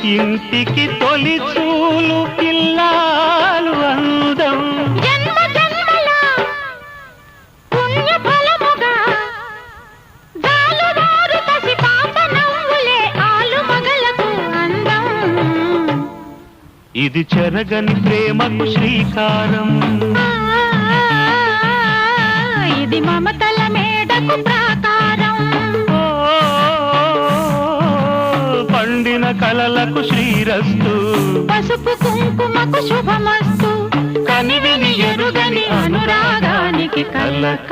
ఇంటికి తొలి చూలు పిల్లాలు అందం జన్మ జన్మల పుణ్య ఫలముగా జాలువారు పసి పాప నవ్వులే ఆలు మగలకు అందం. ఇది చెరగని ప్రేమకు శ్రీకారం, ఇది మమతల మేడకు ప్రాకారం. పండిన కలలకు శ్రీరస్తు, పసుపు కుంకుమకు శుభమస్తు. కనివిని ఎరుగని అనురాగానికి కలక